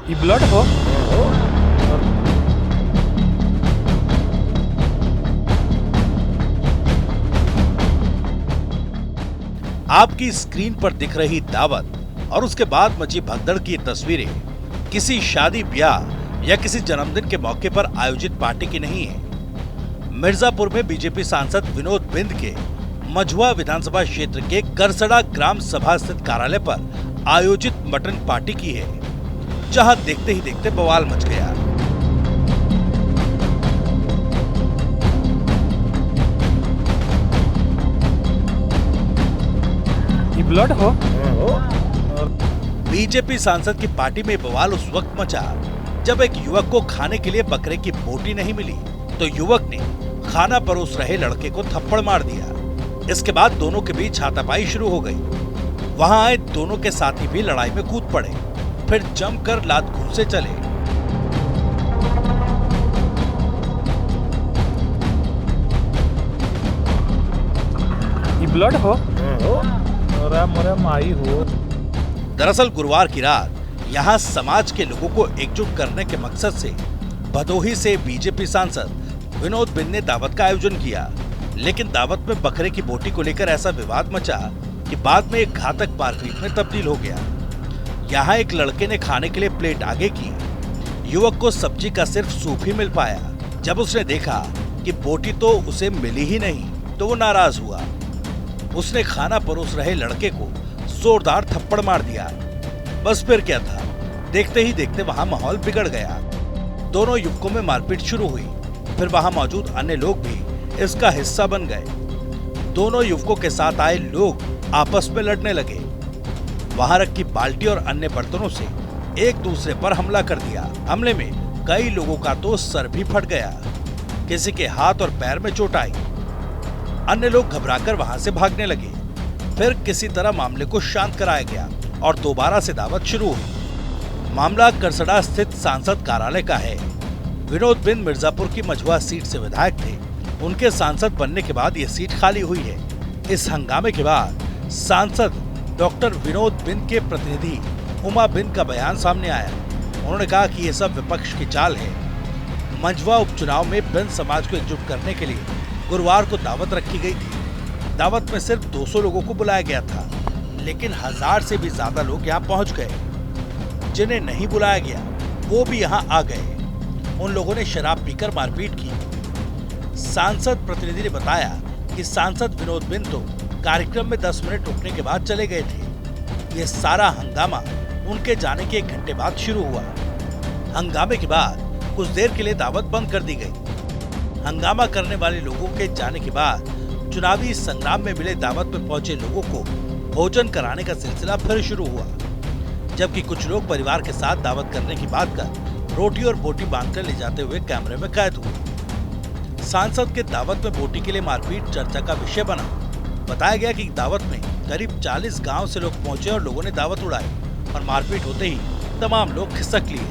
ये ब्लड हो। आपकी स्क्रीन पर दिख रही दावत और उसके बाद मची भगदड़ की तस्वीरें किसी शादी ब्याह या किसी जन्मदिन के मौके पर आयोजित पार्टी की नहीं है। मिर्जापुर में बीजेपी सांसद विनोद बिंद के मझुआ विधानसभा क्षेत्र के करसड़ा ग्राम सभा स्थित कार्यालय पर आयोजित मटन पार्टी की है, जहां देखते ही देखते बवाल मच गया। ये ब्लड हो। बीजेपी सांसद की पार्टी में बवाल उस वक्त मचा जब एक युवक को खाने के लिए बकरे की बोटी नहीं मिली तो युवक ने खाना परोस रहे लड़के को थप्पड़ मार दिया। इसके बाद दोनों के बीच हाथापाई शुरू हो गई। वहां आए दोनों के साथी भी लड़ाई में कूद पड़े, फिर जमकर लात घूंसे चले। ये ब्लड हो। अरे मोरे माई हो। दरअसल गुरुवार की रात यहां समाज के लोगों को एकजुट करने के मकसद से भदोही से बीजेपी सांसद विनोद बिंद ने दावत का आयोजन किया, लेकिन दावत में बकरे की बोटी को लेकर ऐसा विवाद मचा कि बाद में एक घातक मारपीट में तब्दील हो गया। यहाँ एक लड़के ने खाने के लिए प्लेट आगे की। युवक को सब्जी का सिर्फ सूप ही मिल पाया। जब उसने देखा कि बोटी तो उसे मिली ही नहीं तो वो नाराज हुआ। उसने खाना परोस रहे लड़के को जोरदार थप्पड़ मार दिया। बस फिर क्या था, देखते ही देखते वहाँ माहौल बिगड़ गया। दोनों युवकों में मारपीट शुरू हुई। फिर वहाँ मौजूद अन्य लोग भी इसका हिस्सा बन गए। दोनों युवकों के साथ आए लोग आपस में लड़ने लगे। वहां रखी बाल्टी और अन्य बर्तनों से एक दूसरे पर हमला कर दिया। हमले में कई लोगों का तो सर भी फट गया, किसी के हाथ और पैर में चोट आई। अन्य लोग घबराकर वहां से भागने लगे। फिर किसी तरह मामले को शांत कराया गया और दोबारा से दावत शुरू हुई। मामला करसड़ा स्थित सांसद कार्यालय का है। विनोद बिंद मिर्जापुर की मझुआ सीट से विधायक थे। उनके सांसद बनने के बाद ये सीट खाली हुई है। इस हंगामे के बाद सांसद डॉक्टर विनोद बिंद के प्रतिनिधि उमा बिंद का बयान सामने आया। उन्होंने कहा कि ये सब विपक्ष की चाल है। मझुआ उपचुनाव में बिंद समाज को एकजुट करने के लिए गुरुवार को दावत रखी गई थी। दावत में सिर्फ 200 लोगों को बुलाया गया था, लेकिन 1000 से भी ज्यादा लोग यहाँ पहुँच गए। जिन्हें नहीं बुलाया गया वो भी यहाँ आ गए। उन लोगों ने शराब पीकर मारपीट की। सांसद प्रतिनिधि ने बताया कि सांसद विनोद बिंद तो कार्यक्रम में 10 मिनट रुकने के बाद चले गए थे। ये सारा हंगामा उनके जाने के 1 घंटे बाद शुरू हुआ। हंगामे के बाद कुछ देर के लिए दावत बंद कर दी गई। हंगामा करने वाले लोगों के जाने के बाद चुनावी संग्राम में मिले दावत में पहुंचे लोगों को भोजन कराने का सिलसिला फिर शुरू हुआ, जबकि कुछ लोग परिवार के साथ दावत करने की बात कर रोटी और बोटी बांधकर ले जाते हुए कैमरे में कैद हुए। सांसद के दावत में बोटी के लिए मारपीट चर्चा का विषय बना। बताया गया कि दावत में करीब 40 गांव से लोग पहुंचे और लोगों ने दावत उड़ाई और मारपीट होते ही तमाम लोग खिसक लिए।